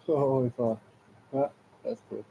Holy fuck. Ah, that's cool.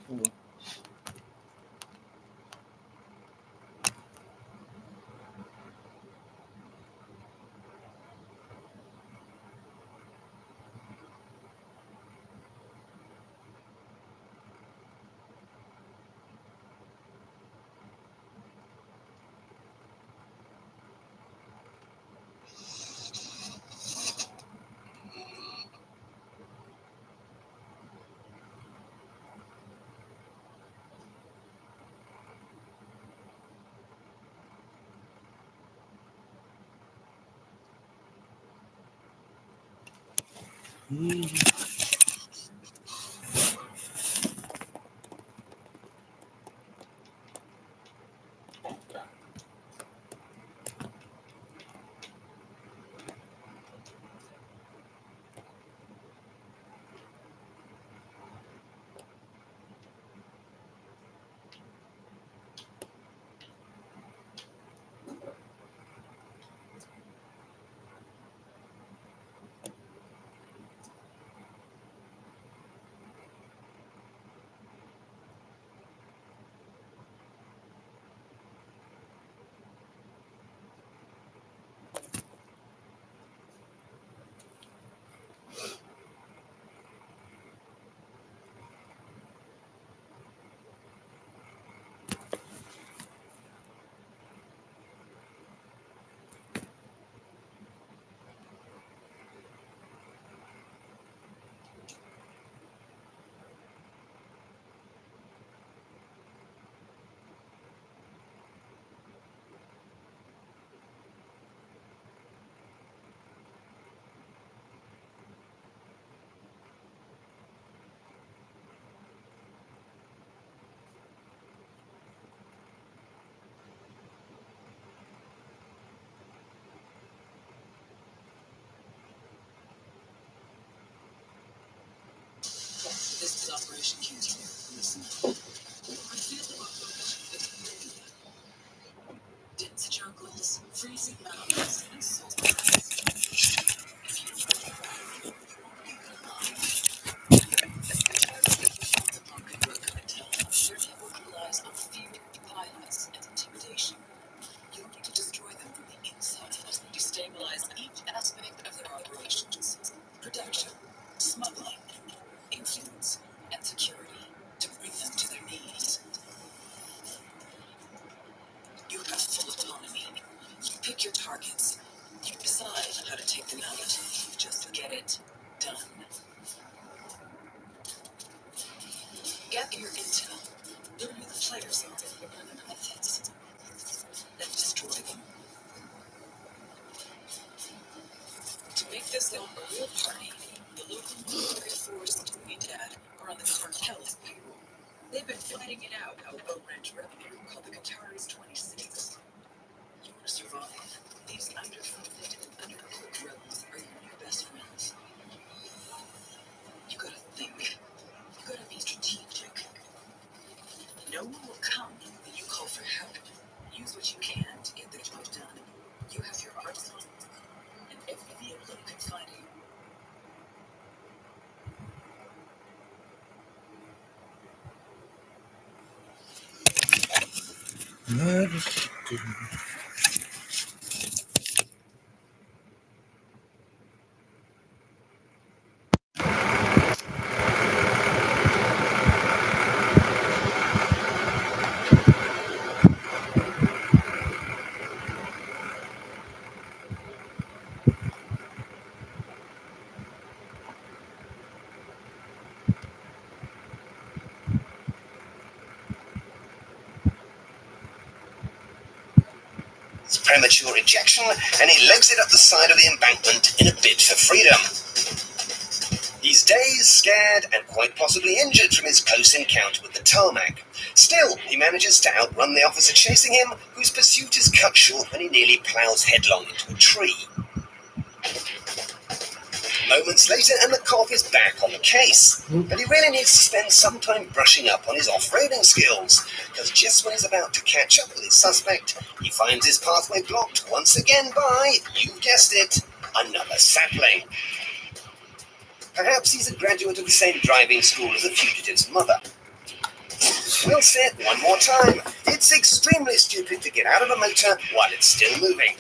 Cool. premature ejection, and he legs it up the side of the embankment in a bid for freedom. He's dazed, scared, and quite possibly injured from his close encounter with the tarmac. Still, he manages to outrun the officer chasing him, whose pursuit is cut short when he nearly plows headlong into a tree. Moments later, and the cop is back on the case. But he really needs to spend some time brushing up on his off-roading skills, because just when he's about to catch up with his suspect, he finds his pathway blocked once again by, you guessed it, another sapling. Perhaps he's a graduate of the same driving school as the fugitive's mother. We'll say it one more time. It's extremely stupid to get out of a motor while it's still moving.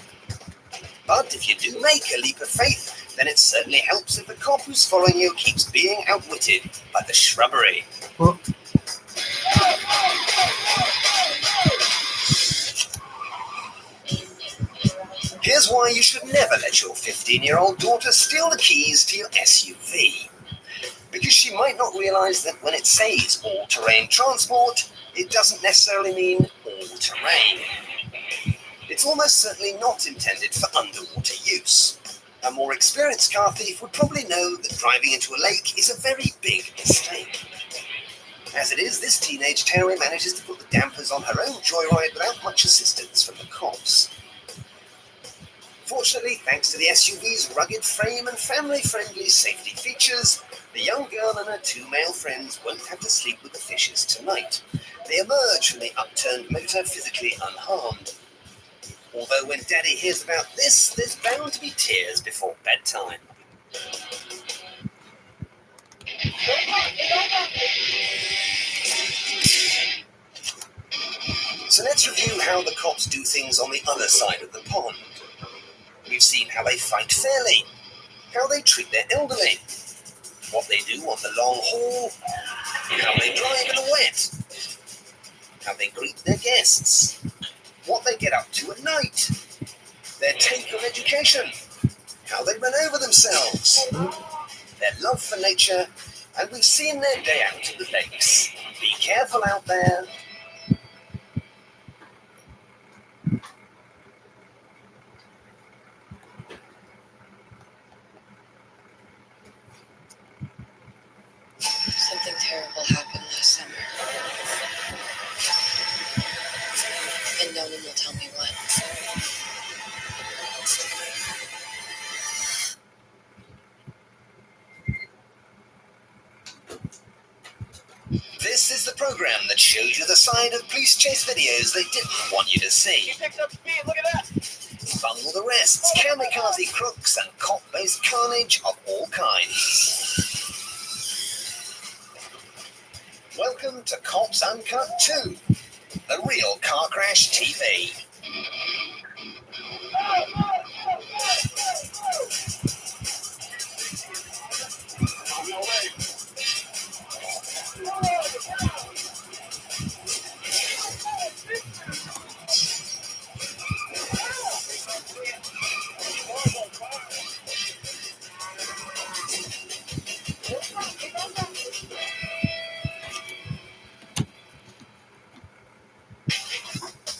But if you do make a leap of faith, then it certainly helps if the cop who's following you keeps being outwitted by the shrubbery. Here's why you should never let your 15-year-old daughter steal the keys to your SUV. Because she might not realize that when it says all-terrain transport, it doesn't necessarily mean all-terrain. It's almost certainly not intended for underwater use. A more experienced car thief would probably know that driving into a lake is a very big mistake. As it is, this teenage terror manages to put the dampers on her own joyride without much assistance from the cops. Fortunately, thanks to the SUV's rugged frame and family-friendly safety features, the young girl and her two male friends won't have to sleep with the fishes tonight. They emerge from the upturned motor physically unharmed. Although when Daddy hears about this, there's bound to be tears before bedtime. So let's review how the cops do things on the other side of the pond. We've seen how they fight fairly, how they treat their elderly, what they do on the long haul, how they drive in the wet, how they greet their guests, what they get up to at night, their take on education, how they run over themselves, their love for nature, and we've seen their day out at the lakes. Be careful out there. Something terrible happened last summer. And no one will tell me what. This is the program that shows you the side of police chase videos they didn't want you to see. He picked up speed, look at that! Bungled arrests, kamikaze crooks, and cop-based carnage of all kinds. Welcome to Cops Uncut 2, the real car crash TV.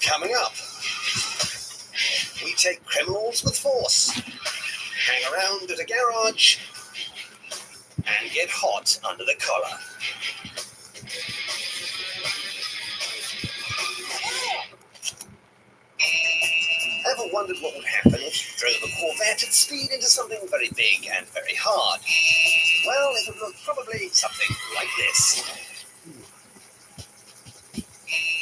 Coming up, we take criminals with force, hang around at a garage, and get hot under the collar. Ever wondered what would happen if you drove a Corvette at speed into something very big and very hard? Well, it would look probably something like this.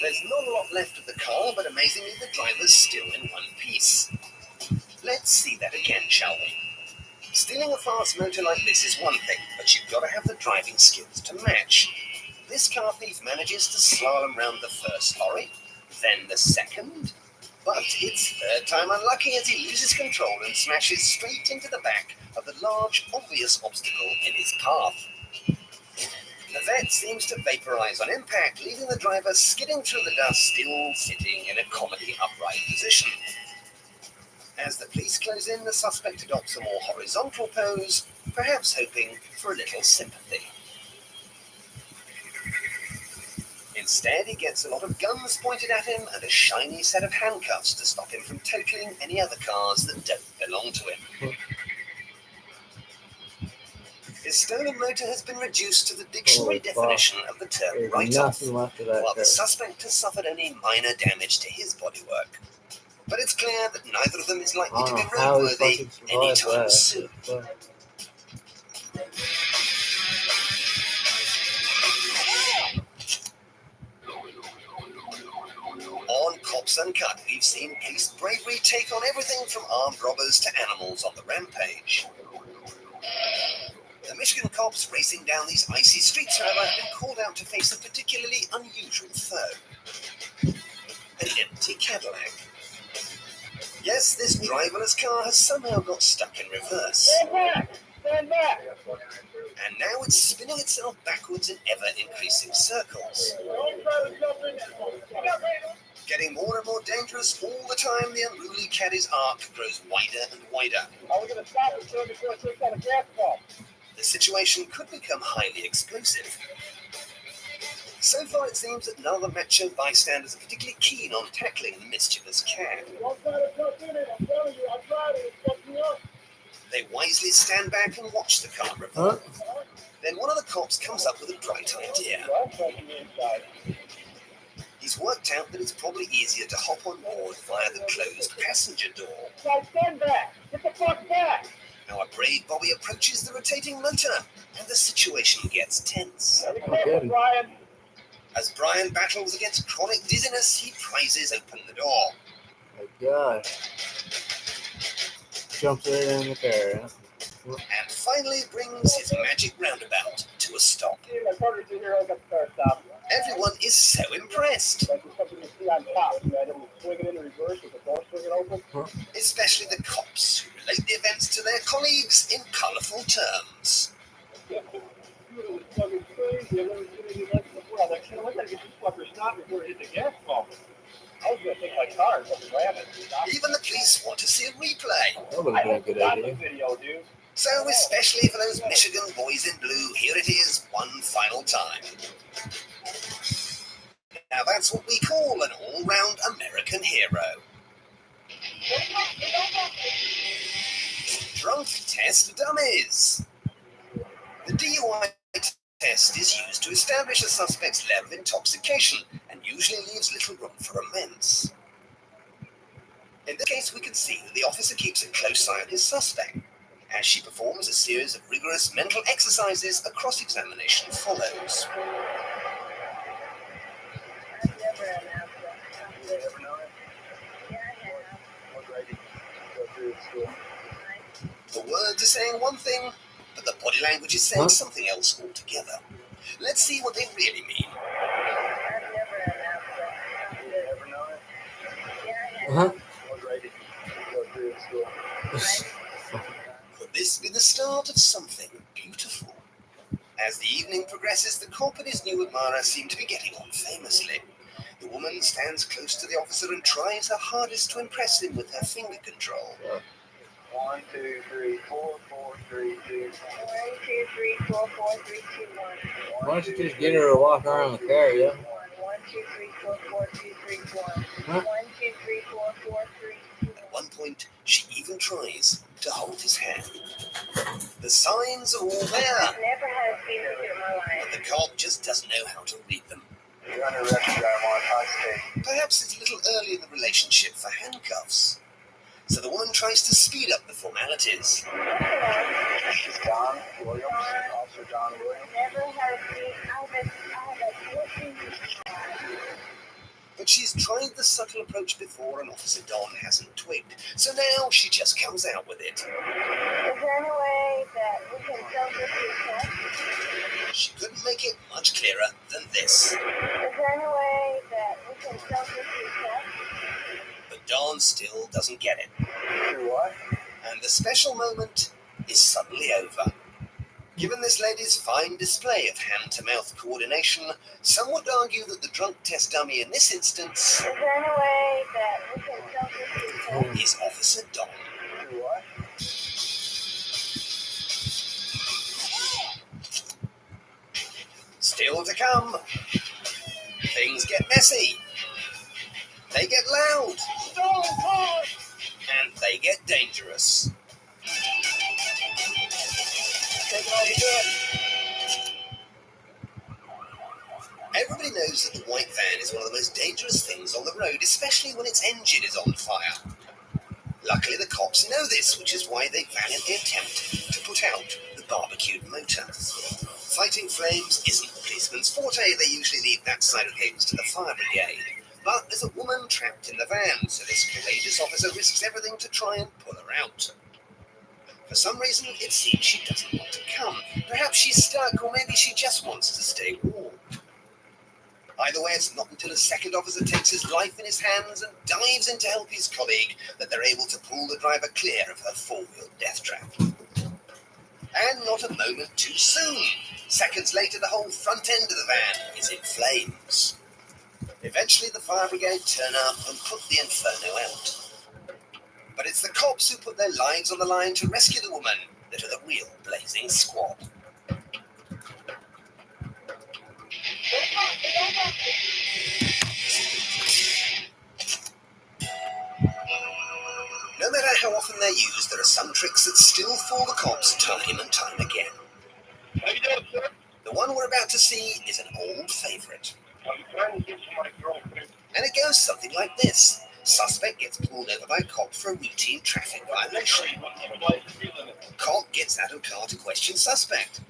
There's not a lot left of the car, but amazingly the driver's still in one piece. Let's see that again, shall we? Stealing a fast motor like this is one thing, but you've got to have the driving skills to match. This car thief manages to slalom round the first lorry, then the second, but it's third time unlucky as he loses control and smashes straight into the back of the large, obvious obstacle in his path. The vet seems to vaporize on impact, leaving the driver skidding through the dust, still sitting in a comedy upright position. As the police close in, the suspect adopts a more horizontal pose, perhaps hoping for a little sympathy. In Instead, he gets a lot of guns pointed at him and a shiny set of handcuffs to stop him from totaling any other cars that don't belong to him. His stolen motor has been reduced to the dictionary definition of the term There's write-off, nothing left of that while car. the suspect has suffered only minor damage to his bodywork. But it's clear that neither of them is I likely to don't be know how he roadworthy fucking survived anytime that. soon. On Cops Uncut, we've seen police bravery take on everything from armed robbers to animals on the rampage. The Michigan cops racing down these icy streets, however, have been called out to face a particularly unusual foe. An empty Cadillac. Yes, this driverless car has somehow got stuck in reverse. Stand back! Stand back! And now it's spinning itself backwards in ever-increasing circles. Don't try to jump in there. Getting more and more dangerous all the time, the unruly caddy's arc grows wider and wider. Are we going to stop it, sir, before it takes on a gas pump? The situation could become highly explosive. So far, it seems that none of the macho bystanders are particularly keen on tackling the mischievous cad. Don't try to jump in it. I'm telling you, I tried it. It fucked me up. They wisely stand back and watch the car Huh? revolve. Then one of the cops comes up with a bright idea. Well, I'm fucking inside. He's worked out that it's probably easier to hop on board via the closed passenger door. Guys, stand back. Get the fuck back. Now a brave Bobby approaches the rotating motor, and the situation gets tense. Be careful, Brian. As Brian battles against chronic dizziness, he prizes open the door. My God. Jumps right in the car. Huh? And finally brings his magic roundabout to a stop. See, my partner's in here. I got the car stopped. Everyone is so impressed, Like there's something you see on top. You had him swing it in reverse with the door swinging open. especially the cops who relate the events to their colleagues in colourful terms. It was fucking crazy. I've never seen anything like it before. I was like, shit, I gotta get this fucker stopped before it hit the gas pump. I was gonna take my car and fucking ram it. Even the police want to see a replay. That would I have been a haven't good got the idea. video, dude. So especially for those Michigan boys in blue, here it is one final time. Now that's what we call an all-round American hero. Drunk test dummies. The DUI test is used to establish a suspect's level of intoxication and usually leaves little room for amends. In this case, we can see that the officer keeps a close eye on his suspect as she performs a series of rigorous mental exercises. A cross-examination follows. The words are saying one thing, but the body language is saying something else altogether. Let's see what they really mean. Uh-huh. Could this be the start of something beautiful? As the evening progresses, the cop and his new admirer seem to be getting on famously. The woman stands close to the officer and tries her hardest to impress him with her finger control. 1, 2, 3, 4, 4, 3, 2, 1. 1, 2, 3, 4, 4, 3, 2, 1. Why don't you just get her to walk around the car, yeah? 1, 2, 3, 4, 4, 2, 3, 1. 1, 2, 3, 4, 4, 3, 2, 1. At one point, she even tries to hold his hand. The signs are all there, I've never had a speed limit in my life. but the cop just doesn't know how to read them. You're under arrest, you got on high state. Perhaps it's a little early in the relationship for handcuffs. So the woman tries to speed up the formalities. This is John Williams, Officer John Williams. Never had a speed. I have a But she's tried the subtle approach before and Officer Don hasn't twigged. So now she just comes out with it. Is there any way that we can sell this to test? She couldn't make it much clearer than this. Is there any way that we can sell this to test? But Don still doesn't get it. Do what? And the special moment is suddenly over. Given this lady's fine display of hand-to-mouth coordination, some would argue that the drunk test dummy in this instance Is there any way that we can sell this to test? is Officer Don. Do what? Still to come, Things get messy. They get loud. And they get dangerous. Everybody knows that the white van is one of the most dangerous things on the road, especially when its engine is on fire. Luckily, the cops know this, which is why they valiantly attempt to put out the barbecued motor. Fighting flames isn't the policeman's forte. They usually leave that side of things to the fire brigade. But there's a woman trapped in the van, so this courageous officer risks everything to try and pull her out. For some reason, it seems she doesn't want to come. Perhaps she's stuck, or maybe she just wants to stay warm. Either way, it's not until a second officer takes his life in his hands and dives in to help his colleague that they're able to pull the driver clear of her four-wheel death trap. And not a moment too soon. Seconds later, the whole front end of the van is in flames. Eventually, the fire brigade turn up and put the inferno out. But it's the cops who put their lives on the line to rescue the woman that are the real blazing squad. No matter how often they're used, there are some tricks that still fool the cops time and time again. How you doing, sir? The one we're about to see is an old favourite. I'm trying to get to my girlfriend. And it goes something like this. Suspect gets pulled over by cop for a routine traffic violation. Cop gets out of car to question suspect.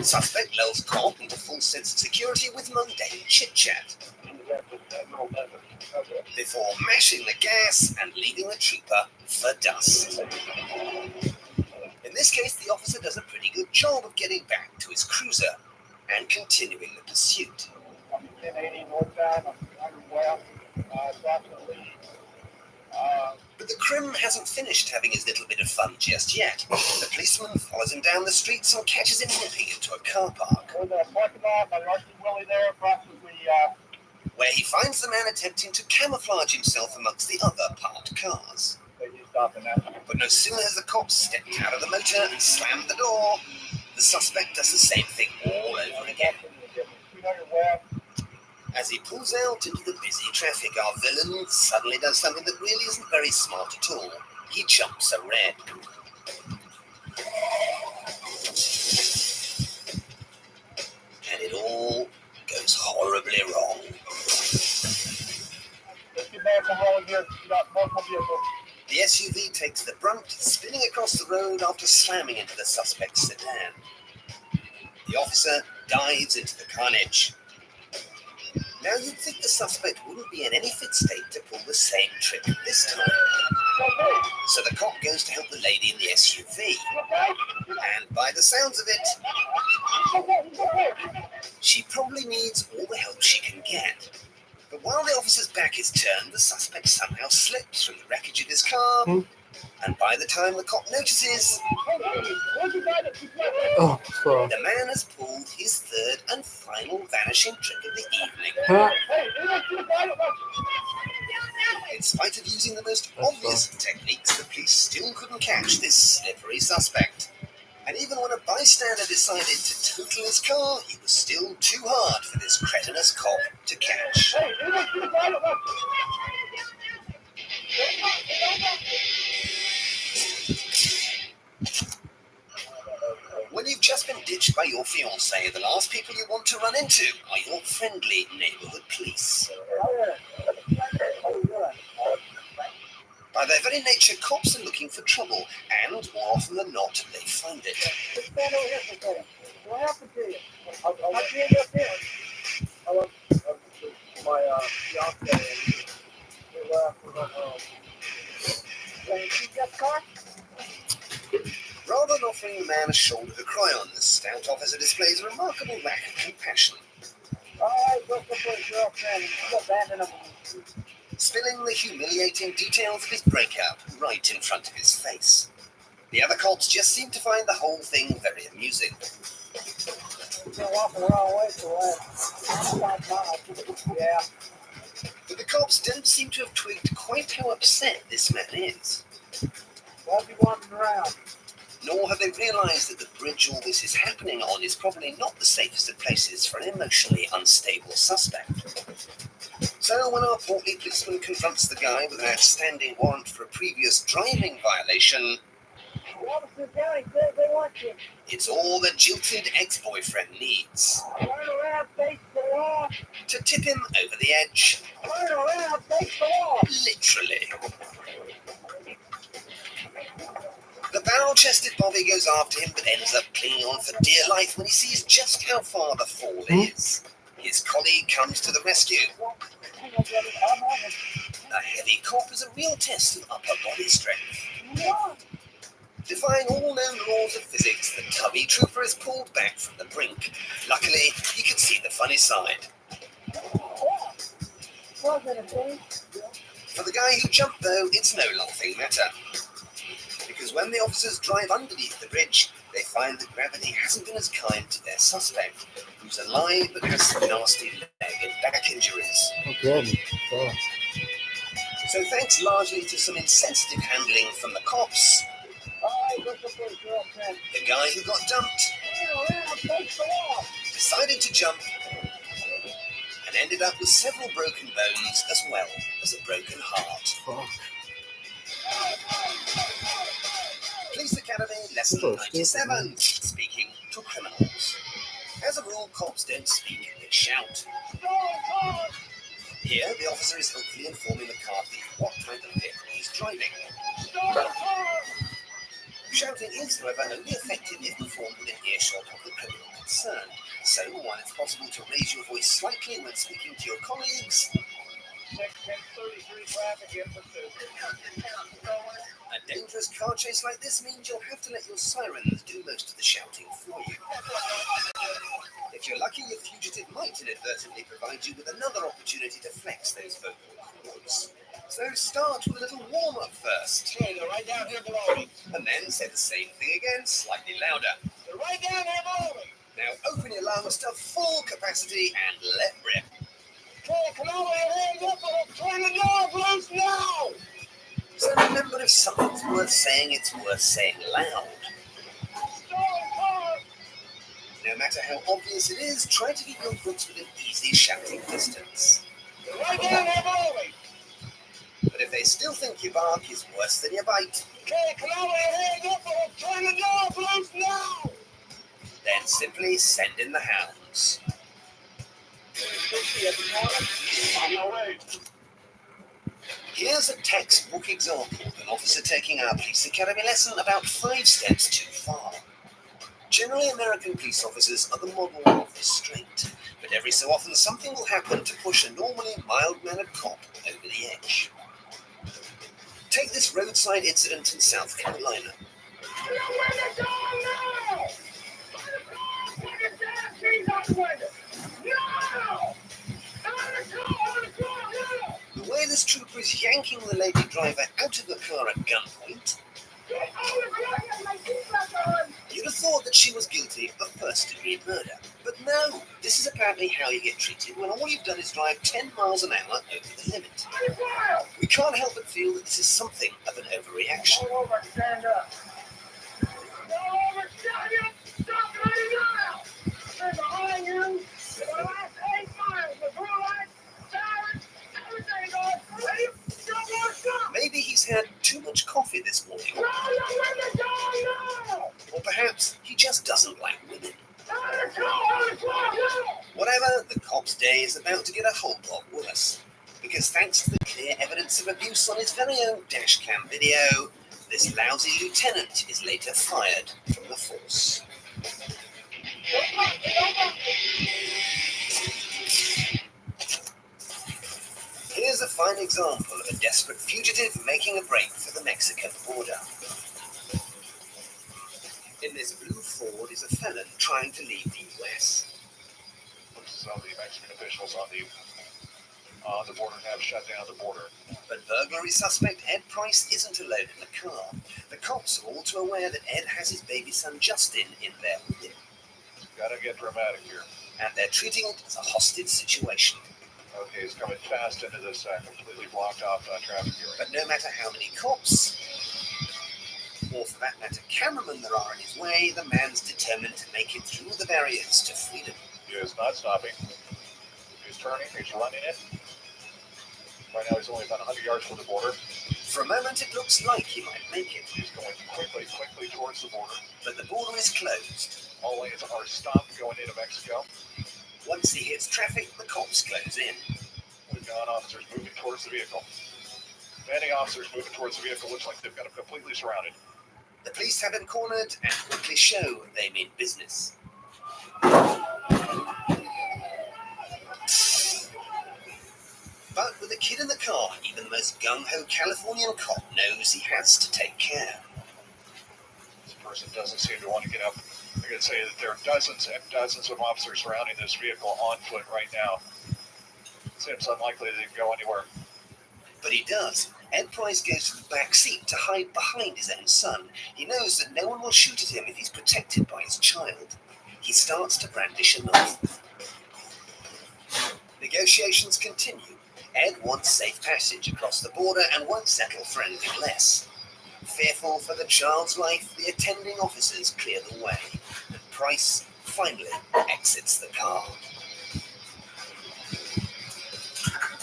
Suspect lulls cop into full sense of security with mundane chit-chat before mashing the gas and leaving the trooper for dust. In this case, the officer does a pretty good job of getting back to his cruiser and continuing the pursuit. 1080 northbound, I'm west, approximately. But the crim hasn't finished having his little bit of fun just yet. The policeman follows him down the streets and catches him nipping into a car park, There's a parking lot by RC Willie there, approximately. where he finds the man attempting to camouflage himself amongst the other parked cars. They just stopped in that. But no sooner has the cop stepped out of the motor and slammed the door, the suspect does the same thing all over again. 200 west. As he pulls out into the busy traffic, our villain suddenly does something that really isn't very smart at all. He jumps a red. And it all goes horribly wrong. Let's get back on roll here. You got multiple vehicles. The SUV takes the brunt, spinning across the road after slamming into the suspect's sedan. The officer dives into the carnage. Now, you'd think the suspect wouldn't be in any fit state to pull the same trick this time. So the cop goes to help the lady in the SUV. And by the sounds of it, she probably needs all the help she can get. But while the officer's back is turned, the suspect somehow slips from the wreckage of his car. And by the time the cop notices, Oh, fuck. the man has pulled his third and final vanishing trick of the evening. Huh? In spite of using the most obvious techniques, the police still couldn't catch this slippery suspect. And even when a bystander decided to total his car, he was still too hard for this cretinous cop to catch. When you've just been ditched by your fiancé, the last people you want to run into are your friendly neighborhood police. By their very nature, cops are looking for trouble, and more often than not, they find it. What happened to you? How'd you end up here? I was my fiance. We left. We went home. Did you get the car? Rather than offering the man a shoulder to cry on, the stout officer displays a remarkable lack of compassion, All right, go for your girlfriend. You abandoned him. spilling the humiliating details of his breakup right in front of his face. The other cops just seem to find the whole thing very amusing. You've been walking the wrong way for the last 5 miles. Yeah. But the cops don't seem to have twigged quite how upset this man is. Why'd you wander around? Nor have they realised that the bridge all this is happening on is probably not the safest of places for an emotionally unstable suspect. So when our portly policeman confronts the guy with an outstanding warrant for a previous driving violation, The officer down, he said they want you. it's all the jilted ex-boyfriend needs Turn around, face the wall. to tip him over the edge, Turn around, face the wall. literally. The barrel-chested Bobby goes after him but ends up clinging on for dear life when he sees just how far the fall is. His colleague comes to the rescue. Hang on, brother. I'm on it. A heavy cop is a real test of upper body strength. What? Defying all known laws of physics, the tubby trooper is pulled back from the brink. Luckily, he can see the funny side. Wasn't a thing. For the guy who jumped, though, it's no laughing matter. Because when the officers drive underneath the bridge, they find that gravity hasn't been as kind to their suspect, who's alive but has some nasty leg and back injuries. Oh, good. Yeah. So thanks largely to some insensitive handling from the cops, Alright, looking for a girlfriend. the guy who got dumped Turn around, face the wall. decided to jump and ended up with several broken bones as well as a broken heart. Oh, Police Academy Lesson Oh, 97, Speaking to Criminals. As a rule, cops don't speak, they shout. Here, the officer is hopefully informing the car thief what type of vehicle he's driving. Shouting is, however, only effective if performed within earshot of the criminal concerned. So, while it's possible to raise your voice slightly when speaking to your colleagues, Section 33 traffic in pursuit. a dangerous car chase like this means you'll have to let your sirens do most of the shouting for you. If you're lucky, your fugitive might inadvertently provide you with another opportunity to flex those vocal cords. So start with a little warm-up first, Okay, they're right down here below me. and then say the same thing again, slightly louder. They're right down here below me. Now open your lungs to full capacity and let rip. Okay, come over here, hands up, and turn the doors loose now. So remember, if something's worth saying, it's worth saying loud. Stolen car. No matter how obvious it is, try to keep your goods within easy shouting distance. They're right down here below me. But if they still think your bark is worse than your bite, Okay, come over here, hands up, and turn the doors loose now. then simply send in the hounds. 60 at the corner. On your way. Here's a textbook example of an officer taking our police academy lesson about 5 steps too far. Generally, American police officers are the model of restraint, but every so often something will happen to push a normally mild-mannered cop over the edge. Take this roadside incident in South Carolina. The way this trooper is yanking the lady driver out of the car at gunpoint, you'd have thought that she was guilty of first-degree murder. But no, this is apparently how you get treated when all you've done is drive 10 miles an hour over the limit. We can't help but feel that this is something of an overreaction. Go over, stand up. Go over, stand up. Stop running out. They're behind you. For the last 8 miles, the blue light, sirens, everything goes ready. Stop, stop. Maybe he's had too much coffee this morning, No, let the door now. or perhaps he just doesn't like women. Let the door now. Whatever, the cop's day is about to get a whole lot worse. Because thanks to the clear evidence of abuse on his very own dashcam video, this lousy lieutenant is later fired from the force. Here's a fine example of a desperate fugitive making a break for the Mexican border. In this blue Ford is a felon trying to leave the US. Some of the Mexican officials on the border have shut down the border. But burglary suspect Ed Price isn't alone in the car. The cops are all too aware that Ed has his baby son Justin in there with him, Gotta get dramatic here. and they're treating it as a hostage situation. Okay, he's coming fast into this completely blocked off traffic area. But no matter how many cops or for that matter cameramen there are in his way, the man's determined to make it through the barriers to freedom. He is not stopping. He's turning, he's running it. Right now he's only about 100 yards from the border. For a moment it looks like he might make it, He's going quickly towards the border. but the border is closed. All lanes are stopped going into Mexico. Once he hits traffic, the cops close in. We've got officers moving towards the vehicle. Many officers moving towards the vehicle. Looks like they've got him completely surrounded. The police have him cornered and quickly show they mean business. But with a kid in the car, even the most gung-ho Californian cop knows he has to take care. This person doesn't seem to want to get up. I can say that there are dozens and dozens of officers surrounding this vehicle on foot right now. It seems unlikely they can go anywhere. But he does. Ed Price goes to the back seat to hide behind his own son. He knows that no one will shoot at him if he's protected by his child. He starts to brandish a knife. Negotiations continue. Ed wants safe passage across the border and won't settle for anything less. Fearful for the child's life, the attending officers clear the way, and Price finally exits the car.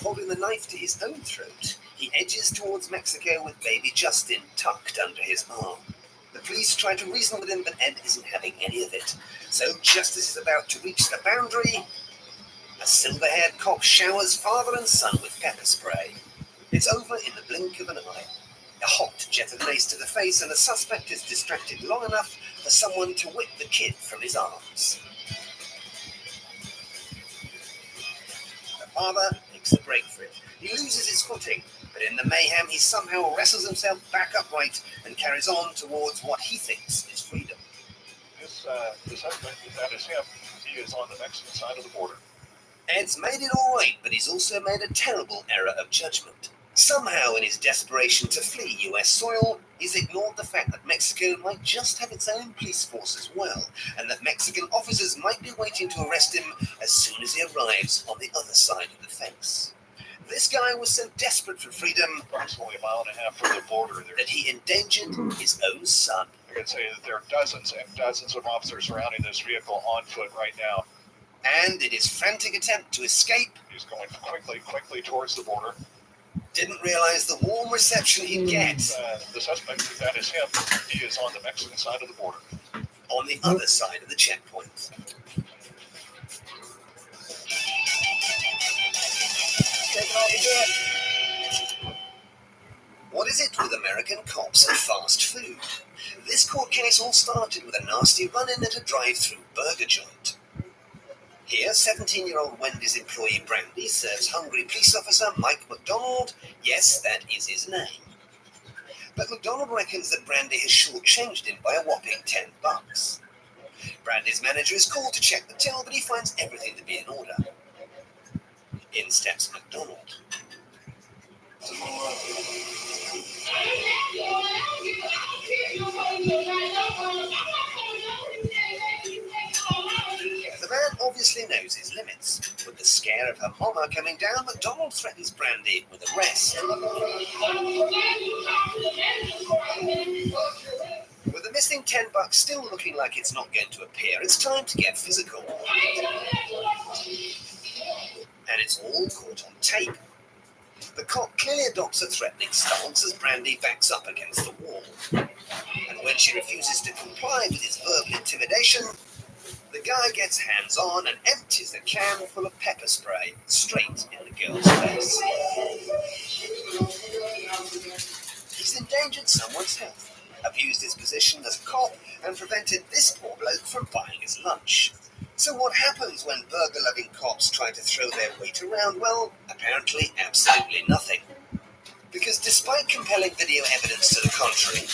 Holding the knife to his own throat, he edges towards Mexico with baby Justin tucked under his arm. The police try to reason with him, but Ed isn't having any of it. So just as he's about to reach the boundary, a silver-haired cop showers father and son with pepper spray. It's over in the blink of an eye. A hot jet of mace to the face, and the suspect is distracted long enough for someone to whip the kid from his arms. The father takes a break for it. He loses his footing, but in the mayhem he somehow wrestles himself back upright and carries on towards what he thinks is freedom. The suspect, that is him. He is on the Mexican side of the border. Ed's made it all right, but he's also made a terrible error of judgment. Somehow, in his desperation to flee US soil, he's ignored the fact that Mexico might just have its own police force as well, and that Mexican officers might be waiting to arrest him as soon as he arrives on the other side of the fence. This guy was so desperate for freedom Approximately a mile and a half from the border there. that he endangered his own son. I can say that there are dozens and dozens of officers surrounding this vehicle on foot right now. And in his frantic attempt to escape, He's going quickly towards the border. didn't realize the warm reception he'd get The suspect, that is him. He is on the Mexican side of the border. on the other side of the checkpoint. Taking off again. What is it with American cops and fast food? This court case all started with a nasty run-in at a drive-through burger joint. Here, 17-year-old Wendy's employee Brandy serves hungry police officer Mike McDonald. Yes, that is his name. But McDonald reckons that Brandy has shortchanged him by a whopping $10. Brandy's manager is called to check the till, but he finds everything to be in order. In steps McDonald. The man obviously knows his limits. With the scare of her mama coming down, McDonald threatens Brandy with arrest. With the missing $10 still looking like it's not going to appear, it's time to get physical. And it's all caught on tape. The cop clearly adopts a threatening stance as Brandy backs up against the wall. And when she refuses to comply with his verbal intimidation, the guy gets hands-on and empties the can full of pepper spray straight in the girl's face. He's endangered someone's health, abused his position as a cop, and prevented this poor bloke from buying his lunch. So what happens when burger-loving cops try to throw their weight around? Well, apparently absolutely nothing. Because despite compelling video evidence to the contrary,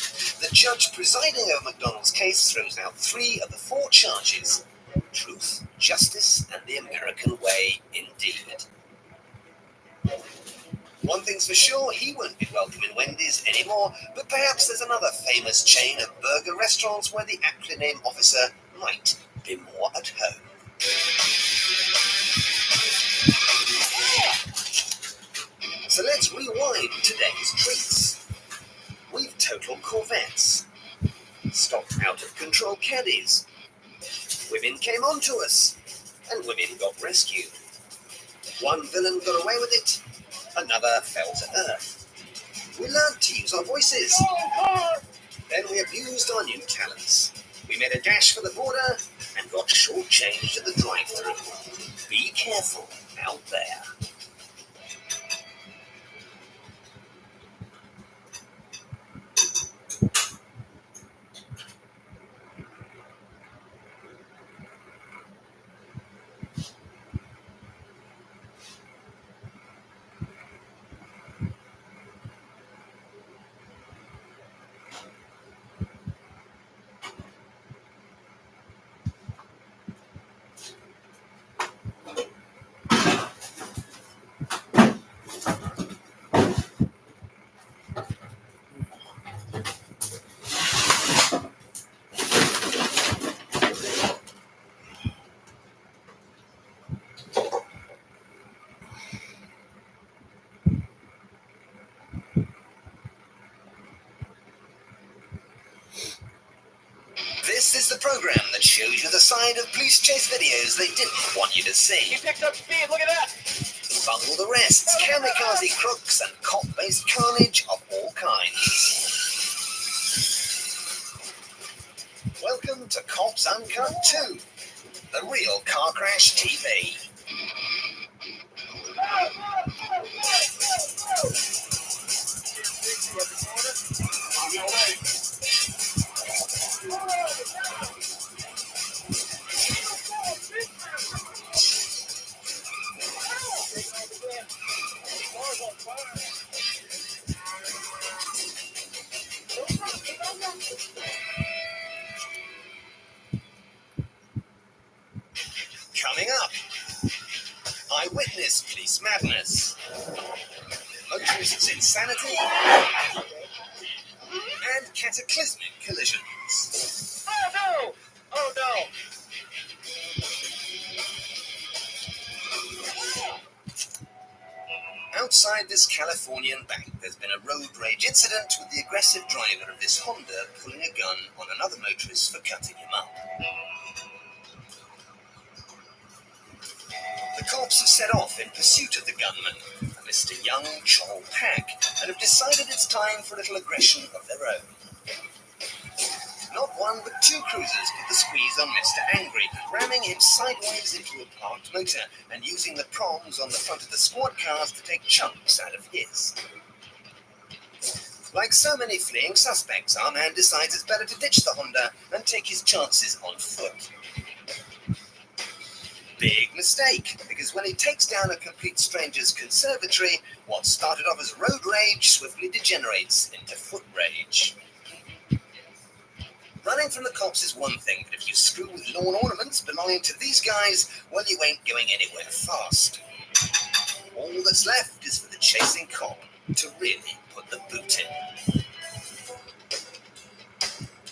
the judge presiding over McDonald's case throws out 3 of the 4 charges. Truth, justice, and the American way, indeed. One thing's for sure, he won't be welcome in Wendy's anymore, but perhaps there's another famous chain of burger restaurants where the aptly named officer might be more at home. So let's rewind today's treats. We've totaled Corvettes, our caddies. Women came on to us, and women got rescued. One villain got away with it, another fell to earth. We learned to use our voices. Then we abused our new talents. We made a dash for the border and got shortchanged at the drive-thru. Be careful out there. This is the program that shows you the side of police chase videos they didn't want you to see. He picked up speed, look at that! Bungled arrests, kamikaze crooks, and cop-based carnage of all kinds. Welcome to Cops Uncut 2, the real car crash TV. Coming up, eyewitness police madness, motorists' insanity, and cataclysmic collisions. Oh no! Oh no! Outside this Californian bank, there's been a road rage incident with the aggressive driver of this Honda pulling a gun on another motorist for cutting him up. The cops have set off in pursuit of the gunman, a Mr. Young Chol Pak, and have decided it's time for a little aggression of their own. Not one but two cruisers put the squeeze on Mr. Angry, ramming him sideways into a parked motor and using the prongs on the front of the squad cars to take chunks out of his. Like so many fleeing suspects, our man decides it's better to ditch the Honda and take his chances on foot. Big mistake, because when he takes down a complete stranger's conservatory, what started off as road rage swiftly degenerates into foot rage. Running from the cops is one thing, but if you screw with lawn ornaments belonging to these guys, well, you ain't going anywhere fast. All that's left is for the chasing cop to really put the boot in.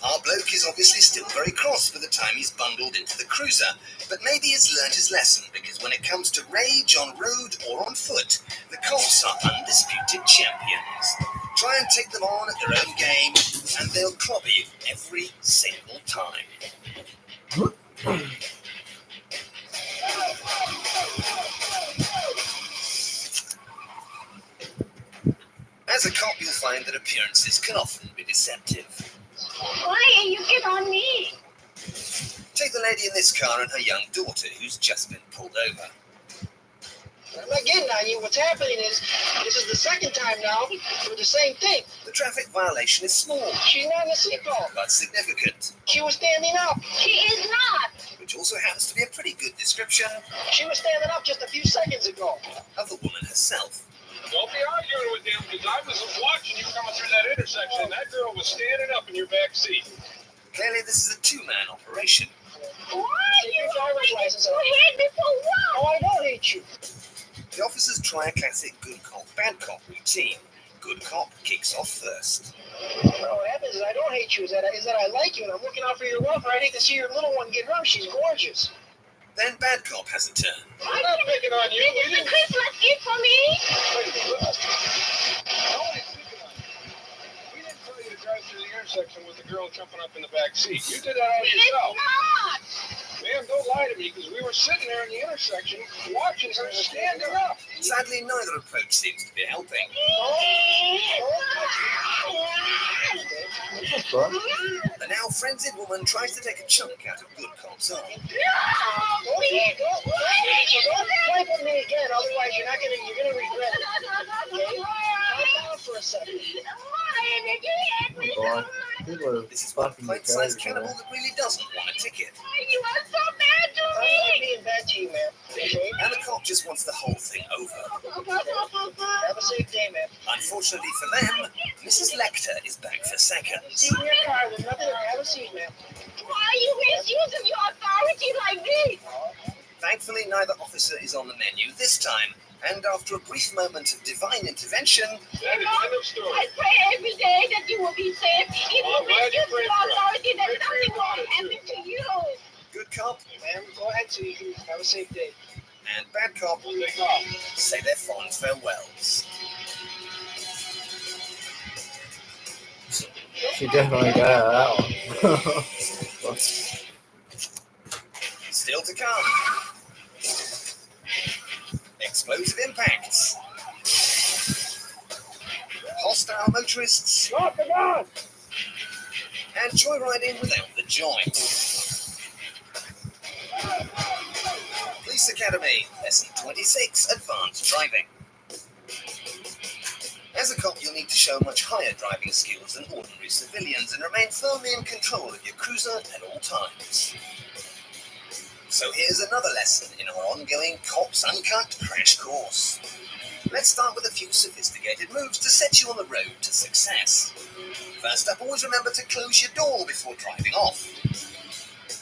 Our bloke is obviously still very cross by the time he's bundled into the cruiser, but maybe he's learned his lesson, because when it comes to rage on road or on foot, the cops are undisputed champions. Try and take them on at their own game, and they'll clobber you every single time. As a cop, you'll find that appearances can often be deceptive. Why are you get on me? Take the lady in this car and her young daughter, who's just been pulled over. I'm not getting on you. What's happening is, this is the second time now for the same thing. The traffic violation is small, She's not in the seatbelt. but significant, She was standing up. She is not. which also happens to be a pretty good description She was standing up just a few seconds ago. of the woman herself. Don't be arguing with him, because I was watching you coming through that intersection, and that girl was standing up in your back seat. Clearly, this is a two-man operation. Why Take you your driver's always license you out. hate me for Oh, what? I don't hate you. The officers try a classic good cop, bad cop routine. Good cop kicks off first. What happens is I don't hate you. Is that I like you, and I'm looking out for your welfare. I hate to see your little one get hurt. She's gorgeous. Then bad cop has a turn. I'm not picking on you. This is a Christmas gift for me. Nobody's picking on you. We didn't tell you to drive through the intersection with the girl jumping up in the back back seat. You did that all yourself. Ma'am, don't lie to me, because we were sitting there in the intersection watching her standing up. Sadly, neither approach seems to be helping. That's fun. The now frenzied woman tries to take a chunk out of Good Cop's arm. Don't play with me again, otherwise you're gonna regret it. Okay? Calm down for a second. Oh, boy. People are This is one fucking pint-sized retarded, cannibal man. that really doesn't want a ticket. You are so bad to I'm not being bad to you, man. Okay? And the cop just wants the whole thing over. Have a safe day, man. Unfortunately for them, Mrs. Lecter is back for seconds. Seat in your car, there's nothing. Have a seat, man. Why are you misusing your authority like this? Thankfully, neither officer is on the menu this time, and after a brief moment of divine intervention, That is end of story. I pray every day that you will be safe. If you Well, I'm glad you misuse your prayed for us. authority, that Pray for your nothing will daughter, happen to you. good cop Man, go ahead so you can have a safe day. and bad cop Take off. say their fond farewells. She definitely got out of that one. Still to come. Explosive impacts. Hostile motorists. Drop the gun! And joyriding without the joy. Police Academy, Lesson 26, Advanced Driving. As a cop, you'll need to show much higher driving skills than ordinary civilians and remain firmly in control of your cruiser at all times. So here's another lesson in our ongoing Cops Uncut crash course. Let's start with a few sophisticated moves to set you on the road to success. First up, always remember to close your door before driving off.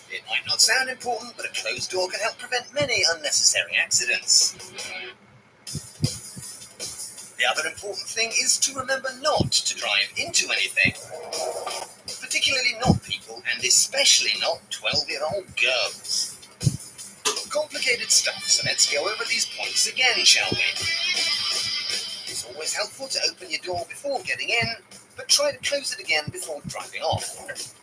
It might not sound important, but a closed door can help prevent many unnecessary accidents. The other important thing is to remember not to drive into anything, particularly not people, and especially not 12-year-old girls. Complicated stuff, so let's go over these points again, shall we? It's always helpful to open your door before getting in, but try to close it again before driving off.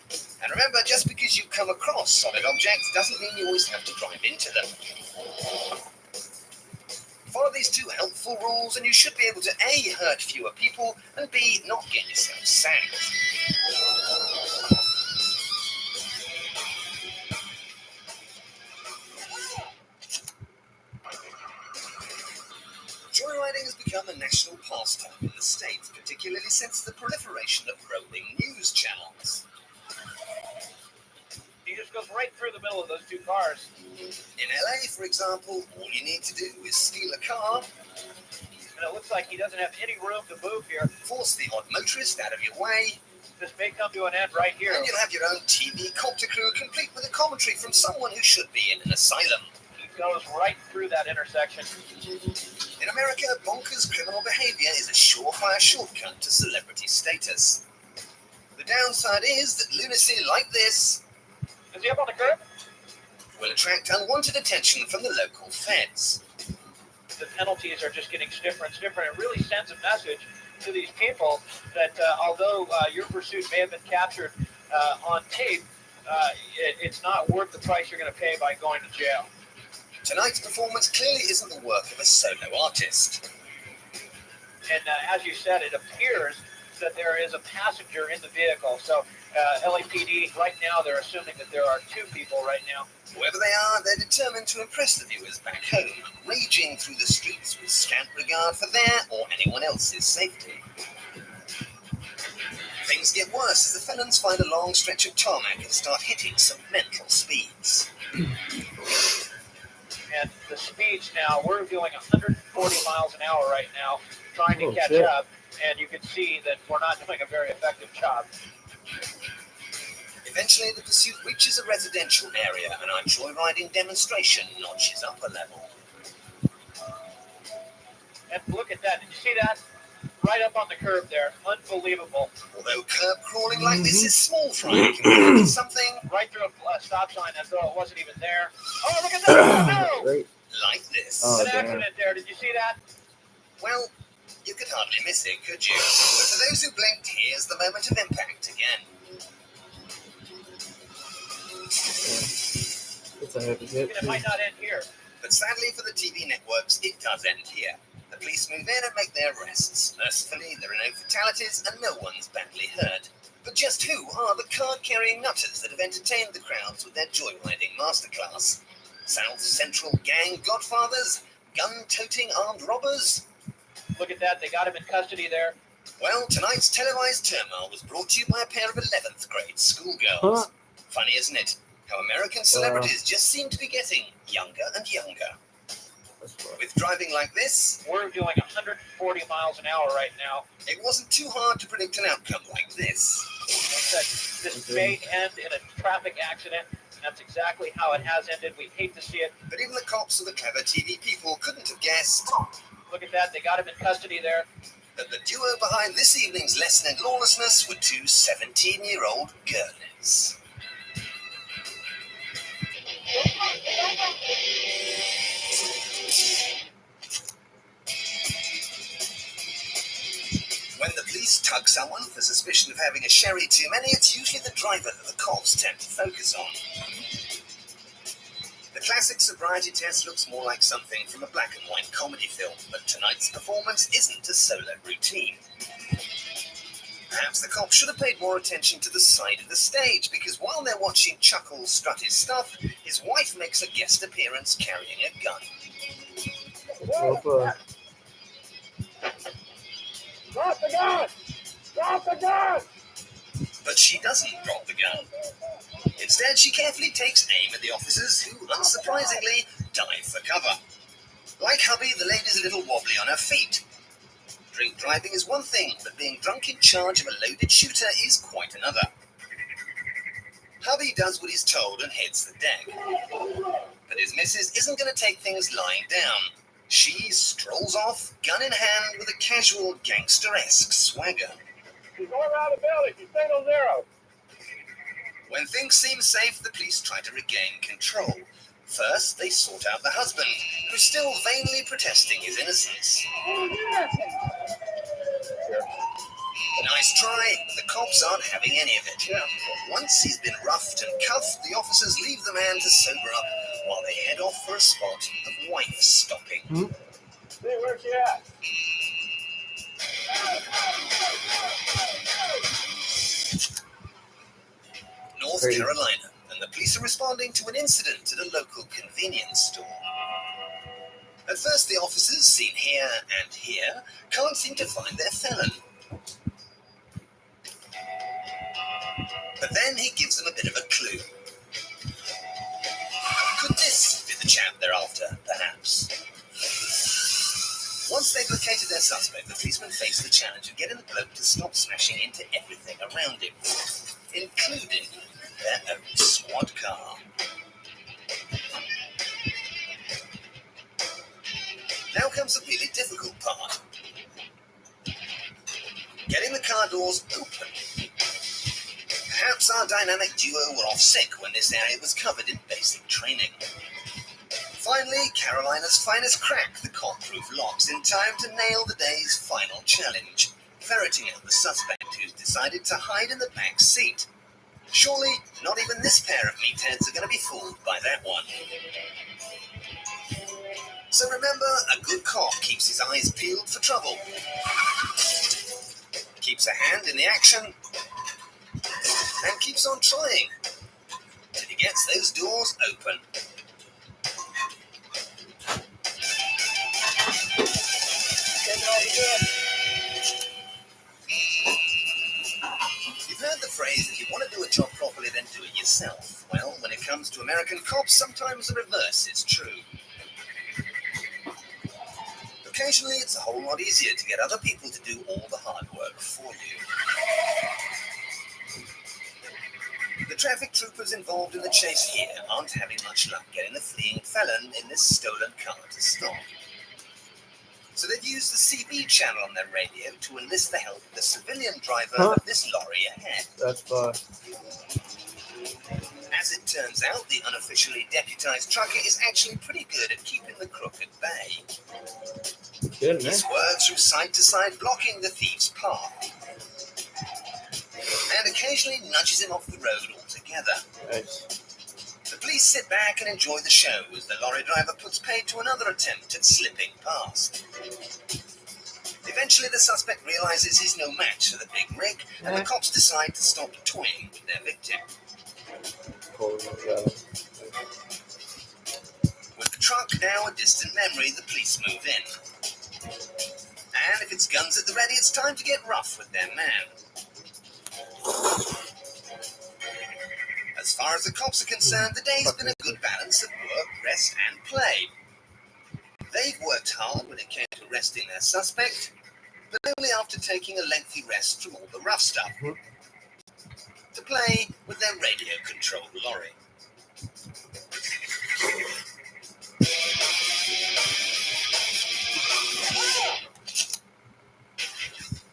And remember, just because you come across solid objects doesn't mean you always have to drive into them. Follow these two helpful rules and you should be able to A, hurt fewer people, and B, not get yourself sacked. Joyriding has become a national pastime in the States, particularly since the proliferation of rolling news channels. He just goes right through the middle of those two cars. In LA, for example, all you need to do is steal a car, And it looks like he doesn't have any room to move here. force the odd motorist out of your way, This may come to an end right here. and you'll have your own TV copter crew complete with a commentary from someone who should be in an asylum. He goes right through that intersection. In America, bonkers criminal behavior is a surefire shortcut to celebrity status. The downside is that lunacy like this Is he up on the curb? will attract unwanted attention from the local feds. The penalties are just getting stiffer and stiffer. And it really sends a message to these people that although your pursuit may have been captured on tape, it's not worth the price you're going to pay by going to jail. Tonight's performance clearly isn't the work of a solo artist. And as you said, it appears that there is a passenger in the vehicle. So LAPD, right now, they're assuming that there are two people right now. Whoever they are, they're determined to impress the viewers back home, raging through the streets with scant regard for their or anyone else's safety. Things get worse as the felons find a long stretch of tarmac and start hitting some mental speeds. And the speeds now, we're doing 140 miles an hour right now, trying to Oh, catch shit. up. And you can see that we're not doing a very effective job. Eventually, the pursuit reaches a residential area, and our joyriding demonstration notches up a level. And look at that. Did you see that? Right up on the curb there. Unbelievable. Although curb crawling like this is small fry compared to something Right through a stop sign as though it wasn't even there. Oh, look at that. No! Great. like this. Oh, An damn. accident there. Did you see that? Well, you could hardly miss it, could you? But for those who blinked, here's the moment of impact again. It's a heavy hit. And it might not end here. But sadly for the TV networks, it does end here. The police move in and make their arrests. Mercifully, there are no fatalities and no one's badly hurt. But just who are the card-carrying nutters that have entertained the crowds with their joyriding masterclass? South Central gang godfathers? Gun-toting armed robbers? Look at that. They got him in custody there. Well, tonight's televised turmoil was brought to you by a pair of 11th grade schoolgirls. Huh? Funny, isn't it? How American celebrities just seem to be getting younger and younger. That's fine. With driving like this, We're doing 140 miles an hour right now. it wasn't too hard to predict an outcome like this. This may end in a traffic accident. And that's exactly how it has ended. We hate to see it. But even the cops or the clever TV people couldn't have guessed Look at that. They got him in custody there. that the duo behind this evening's lesson in lawlessness were two 17-year-old girls. When the police tug someone for suspicion of having a sherry too many, it's usually the driver that the cops tend to focus on. The classic sobriety test looks more like something from a black and white comedy film, but tonight's performance isn't a solo routine. Perhaps the cop should have paid more attention to the side of the stage, because while they're watching Chuckles strut his stuff, his wife makes a guest appearance carrying a gun. Well, Drop the gun! Drop the gun! But she doesn't drop the gun. Instead, she carefully takes aim at the officers, who, unsurprisingly, dive for cover. Like hubby, the lady's a little wobbly on her feet. Drink driving is one thing, but being drunk in charge of a loaded shooter is quite another. Hubby does what he's told and heads the deck. But his missus isn't going to take things lying down. She strolls off, gun in hand, with a casual gangster-esque swagger. She's going around the building. She's single zero. When things seem safe, the police try to regain control. First, they sort out the husband, who's still vainly protesting his innocence. Nice try, but the cops aren't having any of it. Once he's been roughed and cuffed, the officers leave the man to sober up while they head off for a spot of wife stopping. See, where's she at? North Crazy. Carolina, and the police are responding to an incident at a local convenience store. At first, the officers, seen here and here, can't seem to find their felon. But then he gives them a bit of a clue. Could this be the chap they're after, perhaps? Once they've located their suspect, the policemen face the challenge of getting the bloke to stop smashing into everything around him, including their own squad car. Now comes the really difficult part. Getting the car doors open. Perhaps our dynamic duo were off sick when this area was covered in basic training. Finally, Carolina's finest cracked the cop-proof locks in time to nail the day's final challenge, ferreting out the suspect who's decided to hide in the back seat. Surely, not even this pair of meatheads are going to be fooled by that one. So remember, a good cop keeps his eyes peeled for trouble, keeps a hand in the action, and keeps on trying till he gets those doors open. You've heard the phrase, if you want to do a job properly, then do it yourself. Well, when it comes to American cops, sometimes the reverse is true. Occasionally, it's a whole lot easier to get other people to do all the hard work for you. The traffic troopers involved in the chase here aren't having much luck getting the fleeing felon in this stolen car to stop. So they've used the CB channel on their radio to enlist the help of the civilian driver of this lorry ahead. that's fine. As it turns out, the unofficially deputized trucker is actually pretty good at keeping the crook at bay. Good, He man. swerves from side to side, blocking the thief's path, and occasionally nudges him off the road altogether. Nice. police sit back and enjoy the show as the lorry driver puts paid to another attempt at slipping past. Eventually, the suspect realizes he's no match for the big rig, and the cops decide to stop toying with their victim. With the truck now a distant memory, the police move in. And if it's guns at the ready, it's time to get rough with their man. As far as the cops are concerned, the day's been a good balance of work, rest, and play. They've worked hard when it came to arresting their suspect, but only after taking a lengthy rest from all the rough stuff. To play with their radio-controlled lorry.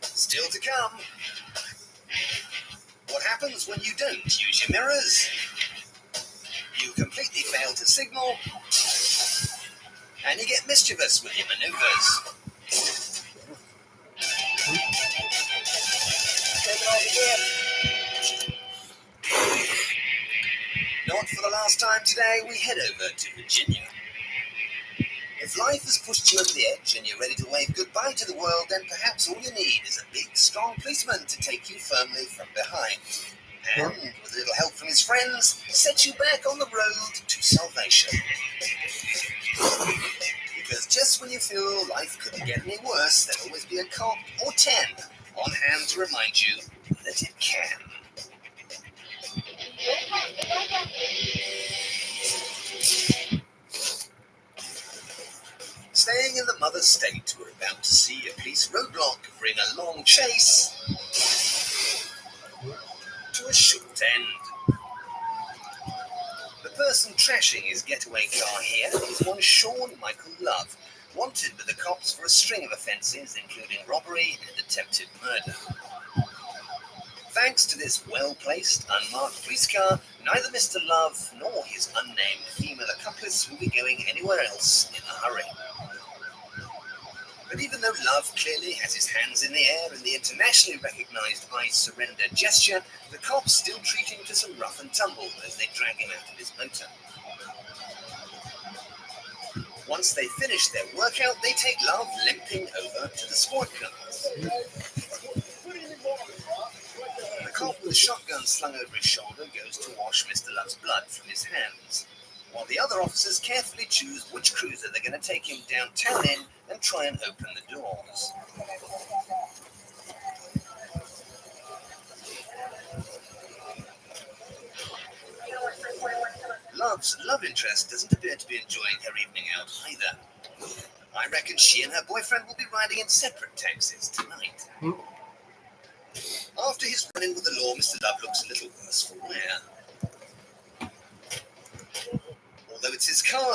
Still to come. What happens when you don't use your mirrors? You completely fail to signal, and you get mischievous with your maneuvers. Not for the last time today, we head over to Virginia. If life has pushed you over the edge and you're ready to wave goodbye to the world, then perhaps all you need is a big, strong policeman to take you firmly from behind. And, with a little help from his friends, set you back on the road to salvation. Because just when you feel life couldn't get any worse, there'll always be a cop or 10 on hand to remind you that it can. Staying in the mother state, we're about to see a police roadblock bring a long chase to a short end. The person trashing his getaway car here is one Sean Michael Love, wanted by the cops for a string of offences, including robbery and attempted murder. Thanks to this well-placed, unmarked police car, neither Mr. Love nor his unnamed female accomplice will be going anywhere else in a hurry. But even though Love clearly has his hands in the air in the internationally recognised I surrender gesture, the cops still treat him to some rough and tumble as they drag him out of his motor. Once they finish their workout, they take Love limping over to the squad cars. The cop with a shotgun slung over his shoulder goes to wash Mr. Love's blood from his hands, while the other officers carefully choose which cruiser they're going to take him downtown in and try and open the doors. Love's love interest doesn't appear to be enjoying her evening out either. I reckon she and her boyfriend will be riding in separate taxis tonight. After his run-in with the law, Mr. Love looks a little worse for wear. Although it's his car